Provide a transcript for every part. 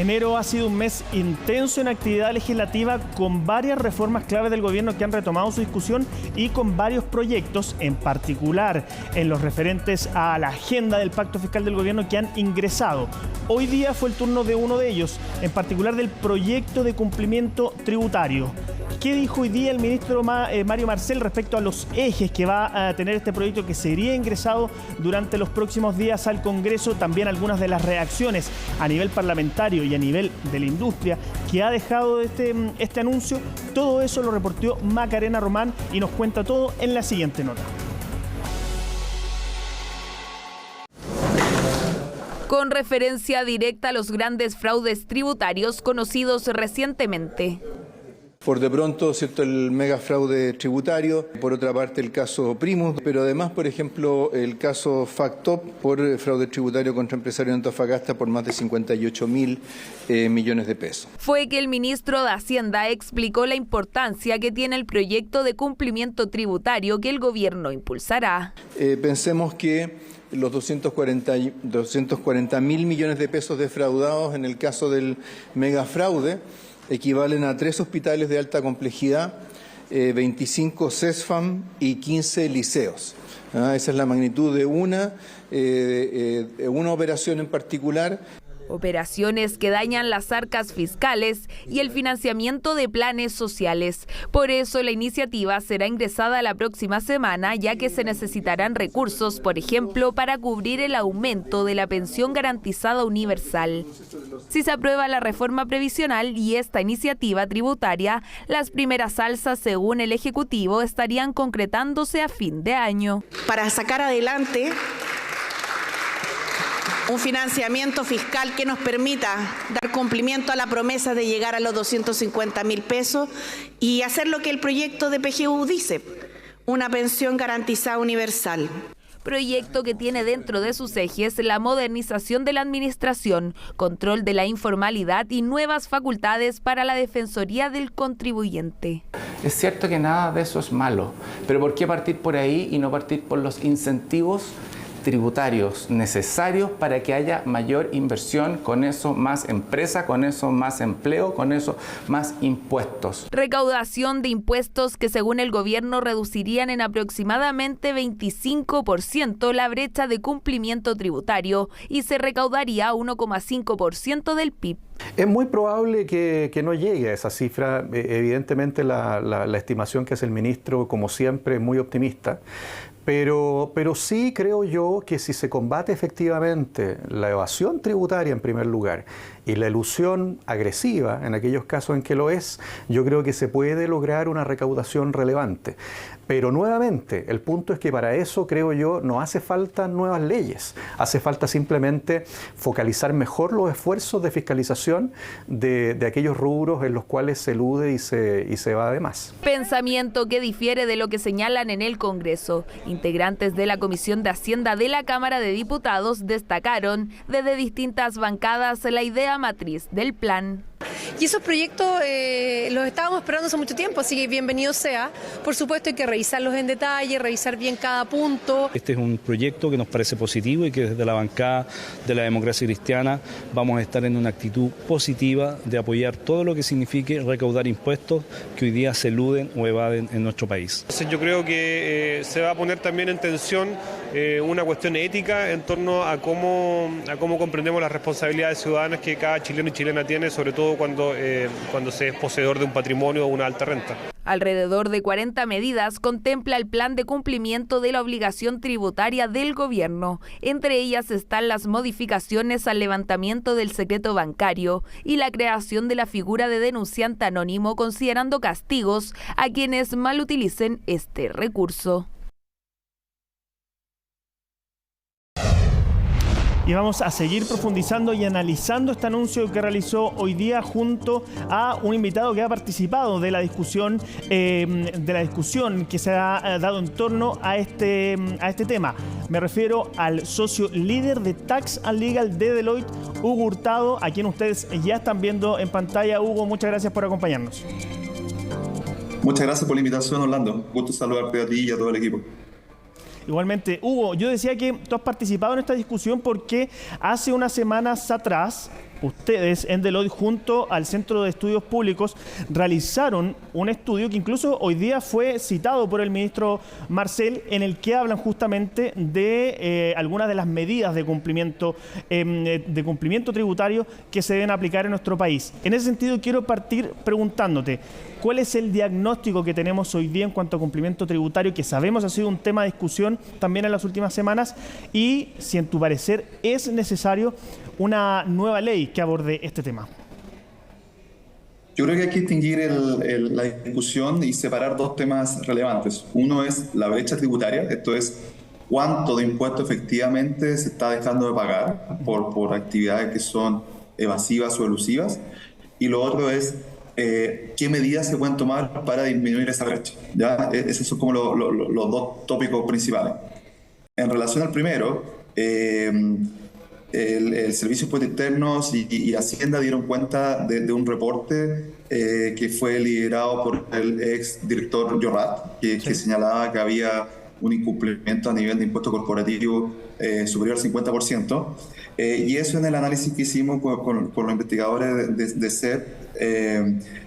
Enero ha sido un mes intenso en actividad legislativa con varias reformas claves del gobierno que han retomado su discusión y con varios proyectos, en particular en los referentes a la agenda del pacto fiscal del gobierno que han ingresado. Hoy día fue el turno de uno de ellos, en particular del proyecto de cumplimiento tributario. ¿Qué dijo hoy día el ministro Mario Marcel respecto a los ejes que va a tener este proyecto que sería ingresado durante los próximos días al Congreso? También algunas de las reacciones a nivel parlamentario y a nivel de la industria que ha dejado este anuncio. Todo eso lo reportó Macarena Román y nos cuenta todo en la siguiente nota. Con referencia directa a los grandes fraudes tributarios conocidos recientemente. Por de pronto, ¿cierto?, el mega fraude tributario, por otra parte el caso Primus, pero además, por ejemplo, el caso Factop por fraude tributario contra empresarios de Antofagasta por más de 58.000 millones de pesos. Fue que el ministro de Hacienda explicó la importancia que tiene el proyecto de cumplimiento tributario que el gobierno impulsará. Pensemos que los 240.000 millones de pesos defraudados en el caso del megafraude equivalen a 3 hospitales de alta complejidad, 25 CESFAM y 15 liceos. Esa es la magnitud de una operación en particular. Operaciones que dañan las arcas fiscales y el financiamiento de planes sociales. Por eso la iniciativa será ingresada la próxima semana, ya que se necesitarán recursos, por ejemplo, para cubrir el aumento de la pensión garantizada universal. Si se aprueba la reforma previsional y esta iniciativa tributaria, las primeras alzas, según el Ejecutivo, estarían concretándose a fin de año. Para sacar adelante un financiamiento fiscal que nos permita dar cumplimiento a la promesa de llegar a los 250.000 pesos y hacer lo que el proyecto de PGU dice, una pensión garantizada universal. Proyecto que tiene dentro de sus ejes la modernización de la administración, control de la informalidad y nuevas facultades para la Defensoría del Contribuyente. Es cierto que nada de eso es malo, pero ¿por qué partir por ahí y no partir por los incentivos tributarios necesarios para que haya mayor inversión, con eso más empresa, con eso más empleo, con eso más impuestos? Recaudación de impuestos que según el gobierno reducirían en aproximadamente 25% la brecha de cumplimiento tributario y se recaudaría 1,5% del PIB. Es muy probable que no llegue a esa cifra. Evidentemente la estimación que hace el ministro, como siempre, es muy optimista. Pero sí creo yo que si se combate efectivamente la evasión tributaria en primer lugar y la elusión agresiva en aquellos casos en que lo es, yo creo que se puede lograr una recaudación relevante. Pero nuevamente, el punto es que para eso, creo yo, no hace falta nuevas leyes. Hace falta simplemente focalizar mejor los esfuerzos de fiscalización de aquellos rubros en los cuales se elude y se va de más. Pensamiento que difiere de lo que señalan en el Congreso. Integrantes de la Comisión de Hacienda de la Cámara de Diputados destacaron desde distintas bancadas la idea matriz del plan. Y esos proyectos los estábamos esperando hace mucho tiempo, así que bienvenido sea. Por supuesto hay que revisarlos en detalle, revisar bien cada punto. Este es un proyecto que nos parece positivo y que desde la bancada de la Democracia Cristiana vamos a estar en una actitud positiva de apoyar todo lo que signifique recaudar impuestos que hoy día se eluden o evaden en nuestro país. Entonces yo creo que se va a poner también en tensión una cuestión ética en torno a cómo comprendemos las responsabilidades ciudadanas que cada chileno y chilena tiene, sobre todo cuando se es poseedor de un patrimonio o una alta renta. Alrededor de 40 medidas contempla el plan de cumplimiento de la obligación tributaria del gobierno. Entre ellas están las modificaciones al levantamiento del secreto bancario y la creación de la figura de denunciante anónimo, considerando castigos a quienes mal utilicen este recurso. Y vamos a seguir profundizando y analizando este anuncio que realizó hoy día junto a un invitado que ha participado de la discusión que se ha dado en torno a este tema. Me refiero al socio líder de Tax and Legal de Deloitte, Hugo Hurtado, a quien ustedes ya están viendo en pantalla. Hugo, muchas gracias por acompañarnos. Muchas gracias por la invitación, Orlando. Gusto saludarte a ti y a todo el equipo. Igualmente, Hugo, yo decía que tú has participado en esta discusión porque hace unas semanas atrás ustedes en Deloitte junto al Centro de Estudios Públicos realizaron un estudio que incluso hoy día fue citado por el ministro Marcel, en el que hablan justamente de algunas de las medidas de cumplimiento tributario que se deben aplicar en nuestro país. En ese sentido, quiero partir preguntándote, ¿cuál es el diagnóstico que tenemos hoy día en cuanto a cumplimiento tributario, que sabemos ha sido un tema de discusión también en las últimas semanas, y si en tu parecer es necesario una nueva ley que aborde este tema? Yo creo que hay que distinguir la discusión y separar dos temas relevantes. Uno es la brecha tributaria, esto es cuánto de impuesto efectivamente se está dejando de pagar por actividades que son evasivas o elusivas, y lo otro es qué medidas se pueden tomar para disminuir esa brecha. ¿Ya? Esos son como los dos tópicos principales. En relación al primero, el Servicio de Impuestos Internos y Hacienda dieron cuenta de un reporte que fue liderado por el ex director Llorat, que señalaba que había un incumplimiento a nivel de impuesto corporativo superior al 50%. Y eso, en el análisis que hicimos con los investigadores de CEP,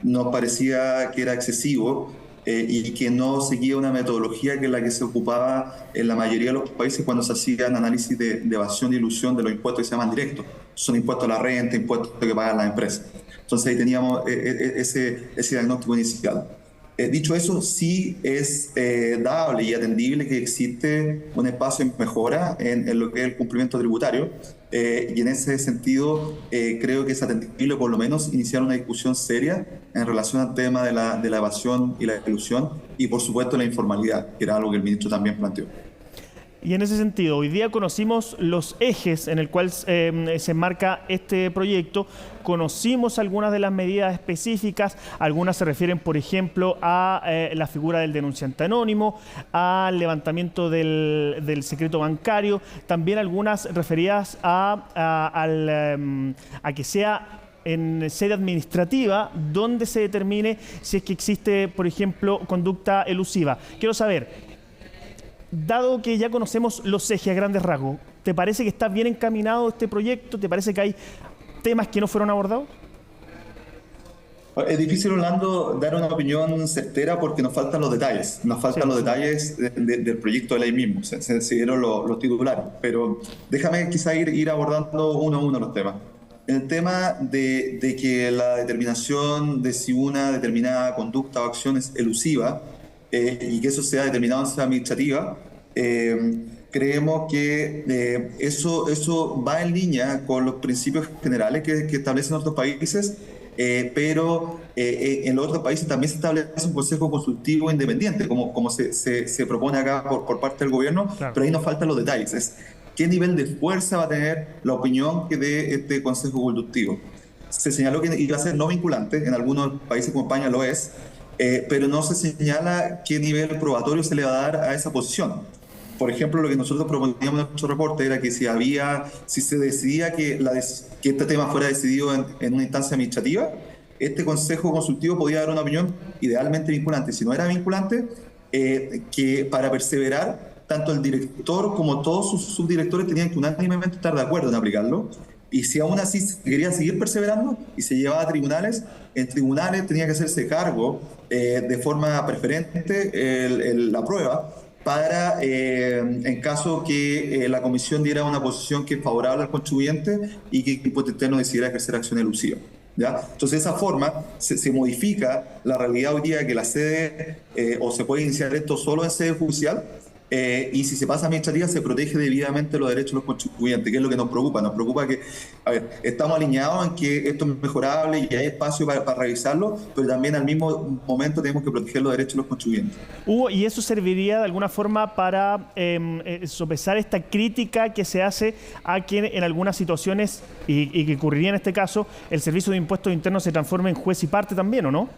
nos parecía que era excesivo y que no seguía una metodología que es la que se ocupaba en la mayoría de los países cuando se hacían análisis de evasión y elusión de los impuestos que se llaman directos. Son impuestos a la renta, impuestos que pagan las empresas. Entonces ahí teníamos ese diagnóstico inicial. Dicho eso, sí es dable y atendible que existe un espacio de mejora en lo que es el cumplimiento tributario, y en ese sentido creo que es atendible por lo menos iniciar una discusión seria en relación al tema de la evasión y la elusión, y por supuesto la informalidad, que era algo que el ministro también planteó. Y en ese sentido, hoy día conocimos los ejes en el cual se enmarca este proyecto, conocimos algunas de las medidas específicas, algunas se refieren, por ejemplo, a la figura del denunciante anónimo, al levantamiento del secreto bancario, también algunas referidas a que sea en sede administrativa donde se determine si es que existe, por ejemplo, conducta elusiva. Quiero saber, dado que ya conocemos los ejes a grandes rasgos, ¿te parece que está bien encaminado este proyecto? ¿Te parece que hay temas que no fueron abordados? Es difícil, Orlando, dar una opinión certera porque nos faltan los detalles. Nos faltan los detalles del proyecto de ley mismo. Se decidieron los titulares. Pero déjame quizá ir abordando uno a uno los temas. El tema de que la determinación de si una determinada conducta o acción es elusiva, y que eso sea determinado en sede administrativa, creemos que eso va en línea con los principios generales que establecen otros países, pero en los otros países también se establece un consejo consultivo independiente, como se propone acá por parte del gobierno, claro. Pero ahí nos faltan los detalles. ¿Qué nivel de fuerza va a tener la opinión que dé este consejo consultivo? Se señaló que iba a ser no vinculante, en algunos países como España lo es, pero no se señala qué nivel probatorio se le va a dar a esa posición. Por ejemplo, lo que nosotros proponíamos en nuestro reporte era que si se decidía que este tema fuera decidido en una instancia administrativa, este consejo consultivo podía dar una opinión idealmente vinculante. Si no era vinculante, que para perseverar, tanto el director como todos sus subdirectores tenían que unánimemente estar de acuerdo en aplicarlo. Y si aún así se quería seguir perseverando y se llevaba a tribunales, en tribunales tenía que hacerse cargo de forma preferente la prueba para, en caso que la comisión diera una posición que es favorable al contribuyente y que el Impuesto Interno decidiera ejercer acción elusiva. ¿Ya? Entonces, de esa forma se modifica la realidad hoy día, que la sede, o se puede iniciar esto solo en sede judicial, y si se pasa a administrativa se protege debidamente los derechos de los contribuyentes, que es lo que nos preocupa. Nos preocupa que, estamos alineados en que esto es mejorable y hay espacio para revisarlo, pero también al mismo momento tenemos que proteger los derechos de los contribuyentes. Hugo, ¿y eso serviría de alguna forma para sopesar esta crítica que se hace a que en algunas situaciones, y que ocurriría en este caso, el Servicio de Impuestos Internos se transforme en juez y parte también, o no?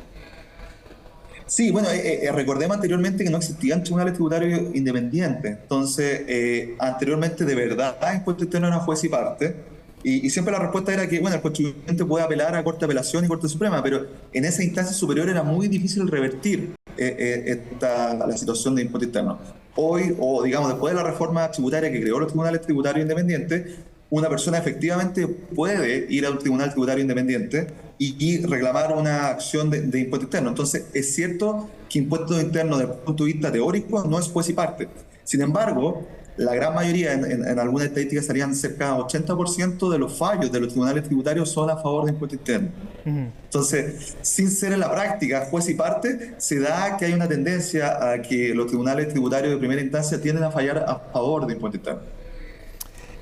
Sí, bueno, recordemos anteriormente que no existían tribunales tributarios independientes. Entonces, anteriormente de verdad el Impuesto Interno era juez y parte, y siempre la respuesta era que, bueno, el contribuyente puede apelar a Corte de Apelación y Corte Suprema, pero en esa instancia superior era muy difícil revertir la situación de Impuesto Interno. Hoy, o digamos después de la reforma tributaria que creó los tribunales tributarios independientes, una persona efectivamente puede ir a un tribunal tributario independiente y reclamar una acción de impuesto interno. Entonces, es cierto que impuesto interno desde el punto de vista teórico no es juez y parte. Sin embargo, la gran mayoría, en algunas estadísticas estarían cerca del 80% de los fallos de los tribunales tributarios son a favor de impuesto interno. Entonces, sin ser en la práctica juez y parte, se da que hay una tendencia a que los tribunales tributarios de primera instancia tienden a fallar a favor de impuesto interno.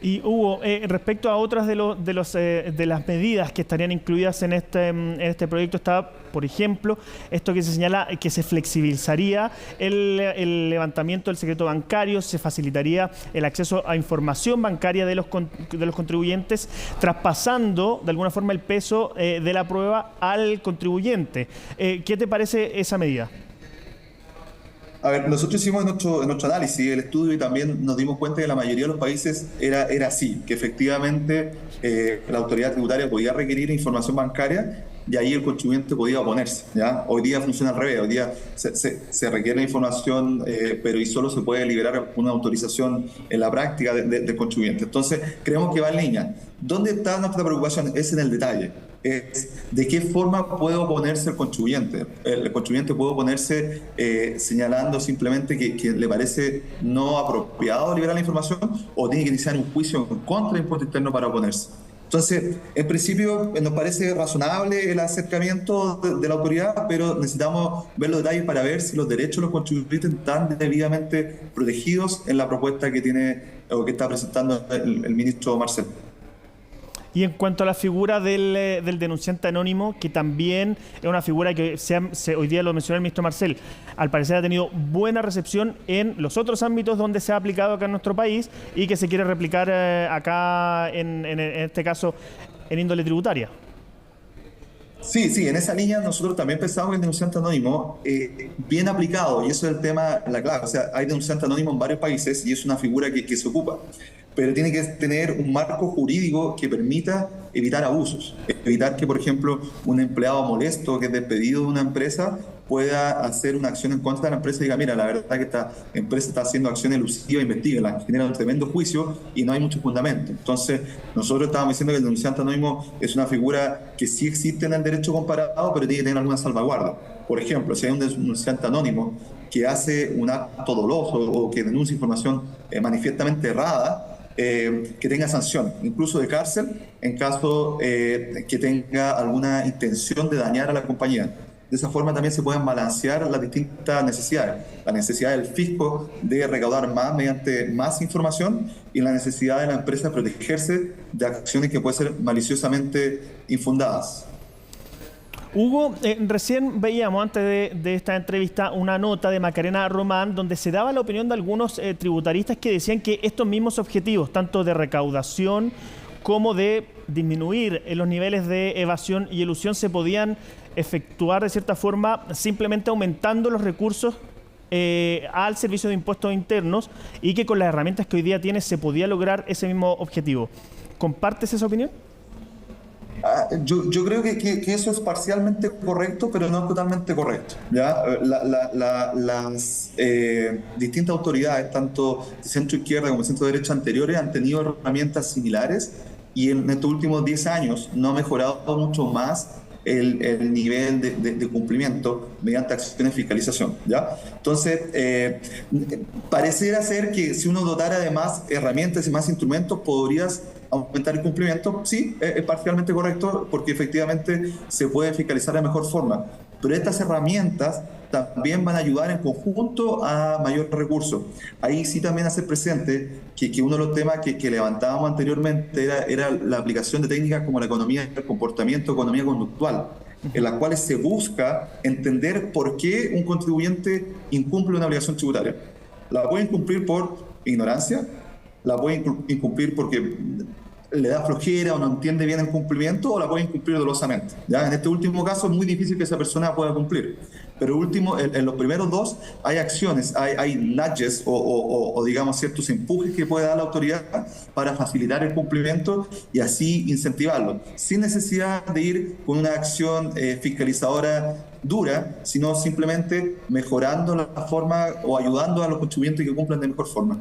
Y Hugo, respecto a otras de las medidas que estarían incluidas en este proyecto está, por ejemplo, esto que se señala que se flexibilizaría el levantamiento del secreto bancario, se facilitaría el acceso a información bancaria de los contribuyentes, traspasando de alguna forma el peso de la prueba al contribuyente. ¿Qué te parece esa medida? A ver, nosotros hicimos en nuestro análisis el estudio y también nos dimos cuenta que la mayoría de los países era así, que efectivamente la autoridad tributaria podía requerir información bancaria y ahí el contribuyente podía oponerse, ¿ya? Hoy día funciona al revés, hoy día se requiere la información, pero y solo se puede liberar una autorización en la práctica del contribuyente. Entonces, creemos que va en línea. ¿Dónde está nuestra preocupación? Es en el detalle. Es de qué forma puede oponerse el contribuyente. El contribuyente puede oponerse señalando simplemente que le parece no apropiado liberar la información o tiene que iniciar un juicio en contra del impuesto interno para oponerse. Entonces, en principio nos parece razonable el acercamiento de la autoridad, pero necesitamos ver los detalles para ver si los derechos de los contribuyentes están debidamente protegidos en la propuesta que tiene o que está presentando el ministro Marcel. Y en cuanto a la figura del denunciante anónimo, que también es una figura que hoy día lo mencionó el ministro Marcel, al parecer ha tenido buena recepción en los otros ámbitos donde se ha aplicado acá en nuestro país y que se quiere replicar acá, en este caso, en índole tributaria. Sí, en esa línea nosotros también pensamos que el denunciante anónimo, bien aplicado, y eso es el tema, la clave, o sea, hay denunciante anónimo en varios países y es una figura que se ocupa, pero tiene que tener un marco jurídico que permita evitar abusos, evitar que, por ejemplo, un empleado molesto que es despedido de una empresa pueda hacer una acción en contra de la empresa y diga, mira, la verdad que esta empresa está haciendo acción elusiva, investígala, genera un tremendo juicio y no hay mucho fundamento. Entonces, nosotros estábamos diciendo que el denunciante anónimo es una figura que sí existe en el derecho comparado, pero tiene que tener alguna salvaguarda. Por ejemplo, si hay un denunciante anónimo que hace un acto doloso o que denuncia información manifiestamente errada, que tenga sanción, incluso de cárcel, en caso que tenga alguna intención de dañar a la compañía. De esa forma también se pueden balancear las distintas necesidades. La necesidad del fisco de recaudar más mediante más información y la necesidad de la empresa de protegerse de acciones que pueden ser maliciosamente infundadas. Hugo, recién veíamos antes de esta entrevista una nota de Macarena Román donde se daba la opinión de algunos tributaristas que decían que estos mismos objetivos, tanto de recaudación como de disminuir los niveles de evasión y elusión, se podían efectuar de cierta forma simplemente aumentando los recursos al servicio de impuestos internos y que con las herramientas que hoy día tiene se podía lograr ese mismo objetivo. ¿Compartes esa opinión? Yo creo que eso es parcialmente correcto, pero no totalmente correcto, ¿ya? Las distintas autoridades, tanto de centro izquierda como de centro derecha anteriores, han tenido herramientas similares y en estos últimos 10 años no ha mejorado mucho más el nivel de cumplimiento mediante acciones de fiscalización, ¿ya? Entonces, pareciera ser que si uno dotara de más herramientas y más instrumentos, podrías aumentar el cumplimiento. Sí, es parcialmente correcto porque efectivamente se puede fiscalizar de mejor forma, pero estas herramientas también van a ayudar en conjunto a mayores recursos. Ahí sí también hacer presente que uno de los temas que levantábamos anteriormente era la aplicación de técnicas como la economía del comportamiento, economía conductual, en las cuales se busca entender por qué un contribuyente incumple una obligación tributaria. La puede incumplir por ignorancia, la puede incumplir porque le da flojera o no entiende bien el cumplimiento, o la puede incumplir dolosamente, ¿ya? En este último caso es muy difícil que esa persona pueda cumplir, pero último, en los primeros dos hay acciones, hay nudges o digamos ciertos empujes que puede dar la autoridad para facilitar el cumplimiento y así incentivarlo, sin necesidad de ir con una acción fiscalizadora dura, sino simplemente mejorando la forma o ayudando a los contribuyentes que cumplan de mejor forma.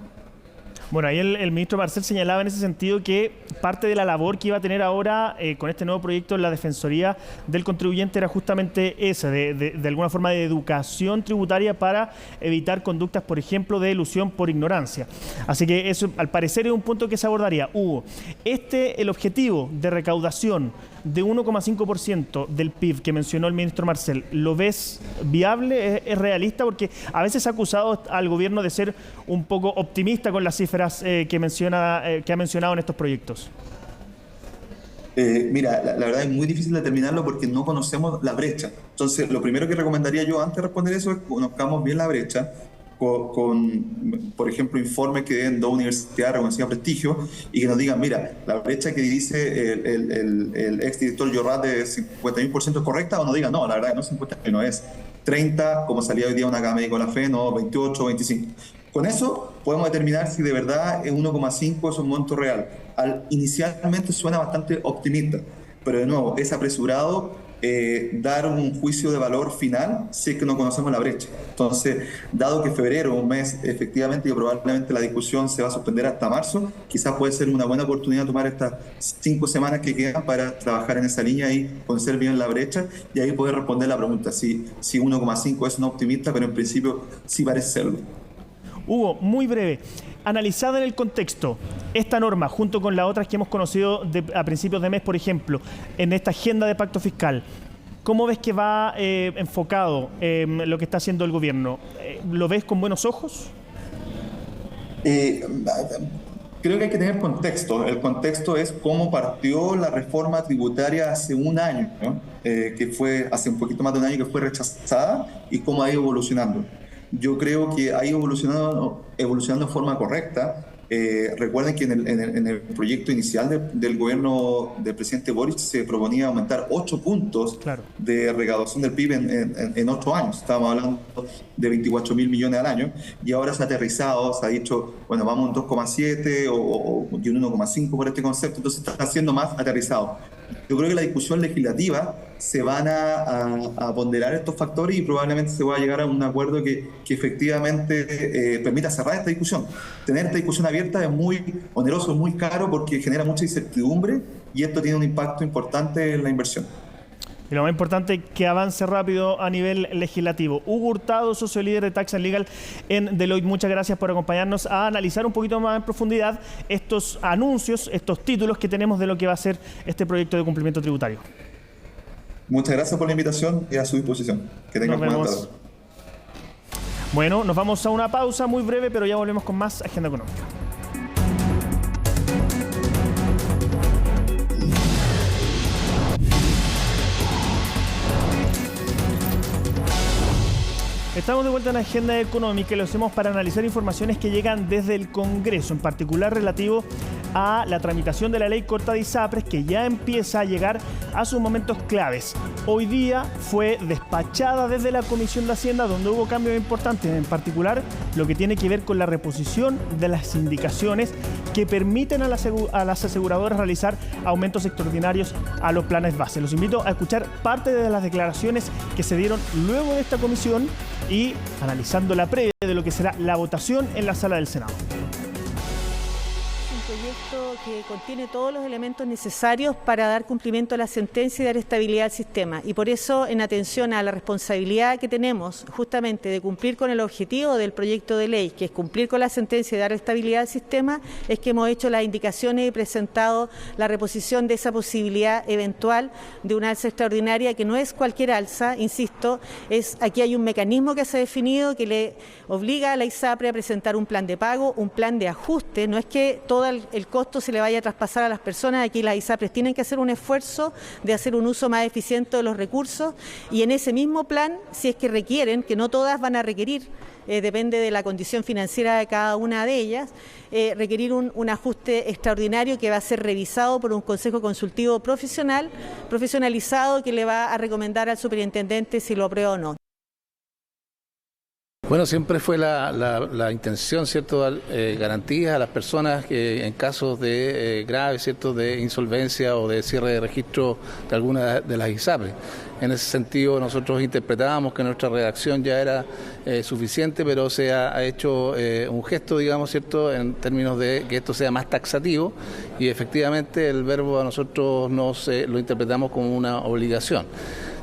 Bueno, ahí el ministro Marcel señalaba en ese sentido que parte de la labor que iba a tener ahora con este nuevo proyecto en la Defensoría del Contribuyente era justamente esa, de alguna forma de educación tributaria para evitar conductas, por ejemplo, de elusión por ignorancia. Así que eso, al parecer, es un punto que se abordaría. Hugo, el objetivo de recaudación de 1,5% del PIB que mencionó el ministro Marcel, ¿lo ves viable? ¿Es realista? Porque a veces se ha acusado al gobierno de ser un poco optimista con las cifras que ha mencionado en estos proyectos. Mira, la verdad es muy difícil determinarlo porque no conocemos la brecha. Entonces, lo primero que recomendaría yo antes de responder eso es que conozcamos bien la brecha con, por ejemplo, informes que den dos universidades reconocidas de prestigio y que nos digan, mira, la brecha que dice el exdirector Llorrat de 51% es correcta, o nos digan, no, la verdad que no 50, no es 30, como salía hoy día una acá médico de la fe, no 28, 25. Con eso podemos determinar si de verdad es 1,5 es un monto real. Inicialmente suena bastante optimista, pero de nuevo, es apresurado dar un juicio de valor final si es que no conocemos la brecha. Entonces, dado que febrero, un mes, efectivamente, y probablemente la discusión se va a suspender hasta marzo, quizás puede ser una buena oportunidad tomar estas 5 semanas que quedan para trabajar en esa línea y conocer bien la brecha y ahí poder responder la pregunta si 1,5 es un optimista, pero en principio sí parece serlo. Hugo, muy breve. Analizada en el contexto, esta norma, junto con las otras que hemos conocido a principios de mes, por ejemplo, en esta agenda de pacto fiscal, ¿cómo ves que va enfocado lo que está haciendo el gobierno? ¿Lo ves con buenos ojos? Creo que hay que tener contexto. El contexto es cómo partió la reforma tributaria hace un año, ¿no? Que fue hace un poquito más de un año que fue rechazada y cómo ha ido evolucionando. Yo creo que ha ido evolucionando de forma correcta. Recuerden que en el proyecto inicial del gobierno del presidente Boric se proponía aumentar 8 puntos de recaudación del PIB en 8 años. Estábamos hablando de 24.000 millones al año y ahora se ha aterrizado, se ha dicho, bueno, vamos a un 2,7 o un 1,5 por este concepto, entonces está siendo más aterrizado. Yo creo que la discusión legislativa se van a ponderar estos factores y probablemente se va a llegar a un acuerdo que efectivamente permita cerrar esta discusión. Tener esta discusión abierta es muy oneroso, muy caro porque genera mucha incertidumbre y esto tiene un impacto importante en la inversión. Y lo más importante, que avance rápido a nivel legislativo. Hugo Hurtado, socio líder de Tax and Legal en Deloitte, muchas gracias por acompañarnos a analizar un poquito más en profundidad estos anuncios, estos títulos que tenemos de lo que va a ser este proyecto de cumplimiento tributario. Muchas gracias por la invitación y a su disposición. Que tengan buena tarde. Bueno, nos vamos a una pausa muy breve, pero ya volvemos con más Agenda Económica. Estamos de vuelta en la Agenda Económica y lo hacemos para analizar informaciones que llegan desde el Congreso, en particular relativo a la tramitación de la ley corta de ISAPRES, que ya empieza a llegar a sus momentos claves. Hoy día fue despachada desde la Comisión de Hacienda, donde hubo cambios importantes, en particular lo que tiene que ver con la reposición de las indicaciones que permiten a las aseguradoras realizar aumentos extraordinarios a los planes base. Los invito a escuchar parte de las declaraciones que se dieron luego de esta comisión y analizando la previa de lo que será la votación en la sala del Senado. Proyecto que contiene todos los elementos necesarios para dar cumplimiento a la sentencia y dar estabilidad al sistema. Y por eso, en atención a la responsabilidad que tenemos justamente de cumplir con el objetivo del proyecto de ley, que es cumplir con la sentencia y dar estabilidad al sistema, es que hemos hecho las indicaciones y presentado la reposición de esa posibilidad eventual de una alza extraordinaria, que no es cualquier alza, insisto, aquí hay un mecanismo que se ha definido que le obliga a la ISAPRE a presentar un plan de pago, un plan de ajuste. No es que todo el costo se le vaya a traspasar a las personas. Aquí las ISAPRES tienen que hacer un esfuerzo de hacer un uso más eficiente de los recursos y en ese mismo plan, si es que requieren, que no todas van a requerir, depende de la condición financiera de cada una de ellas, requerir un ajuste extraordinario que va a ser revisado por un consejo consultivo profesionalizado que le va a recomendar al superintendente si lo aprueba o no. Bueno, siempre fue la intención, ¿cierto?, garantías a las personas que en casos de graves, ¿cierto?, de insolvencia o de cierre de registro de alguna de las ISAPRES. En ese sentido, nosotros interpretábamos que nuestra redacción ya era suficiente, pero se ha hecho un gesto, digamos, ¿cierto?, en términos de que esto sea más taxativo, y efectivamente el verbo a nosotros lo interpretamos como una obligación.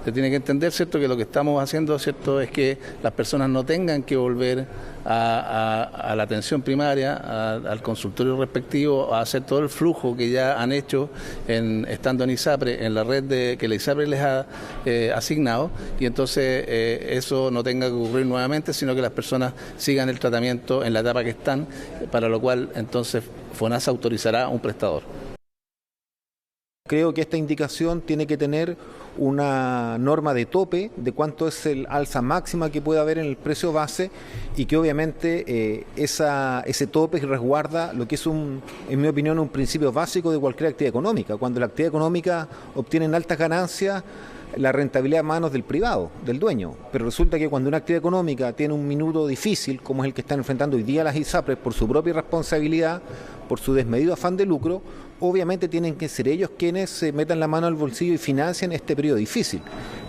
Se tiene que entender, ¿cierto?, que lo que estamos haciendo, ¿cierto?, es que las personas no tengan que volver a la atención primaria, al consultorio respectivo, a hacer todo el flujo que ya han hecho estando en ISAPRE, en la red que la ISAPRE les ha asignado, y entonces eso no tenga que ocurrir nuevamente, sino que las personas sigan el tratamiento en la etapa que están, para lo cual entonces FONASA autorizará un prestador. Creo que esta indicación tiene que tener una norma de tope de cuánto es el alza máxima que puede haber en el precio base, y que obviamente ese tope resguarda lo que es, en mi opinión, un principio básico de cualquier actividad económica. Cuando la actividad económica obtiene altas ganancias, la rentabilidad a manos del privado, del dueño. Pero resulta que cuando una actividad económica tiene un minuto difícil, como es el que están enfrentando hoy día las ISAPRES por su propia irresponsabilidad, por su desmedido afán de lucro, obviamente tienen que ser ellos quienes se metan la mano al bolsillo y financien este periodo difícil.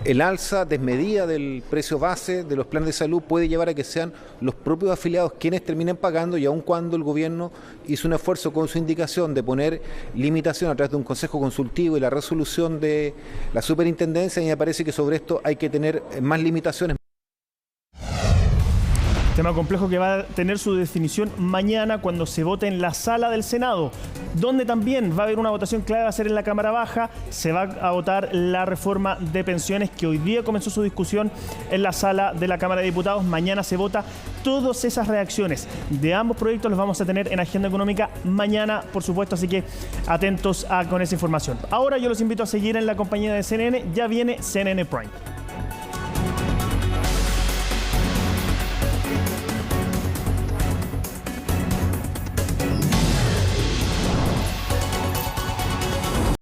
El alza desmedida del precio base de los planes de salud puede llevar a que sean los propios afiliados quienes terminen pagando, y aun cuando el gobierno hizo un esfuerzo con su indicación de poner limitación a través de un consejo consultivo y la resolución de la superintendencia, y me parece que sobre esto hay que tener más limitaciones. Tema complejo que va a tener su definición mañana cuando se vote en la sala del Senado, donde también va a haber una votación clave, va a ser en la Cámara Baja. Se va a votar la reforma de pensiones, que hoy día comenzó su discusión en la sala de la Cámara de Diputados. Mañana se vota. Todas esas reacciones de ambos proyectos los vamos a tener en Agenda Económica mañana, por supuesto, así que atentos con esa información. Ahora yo los invito a seguir en la compañía de CNN. Ya viene CNN Prime.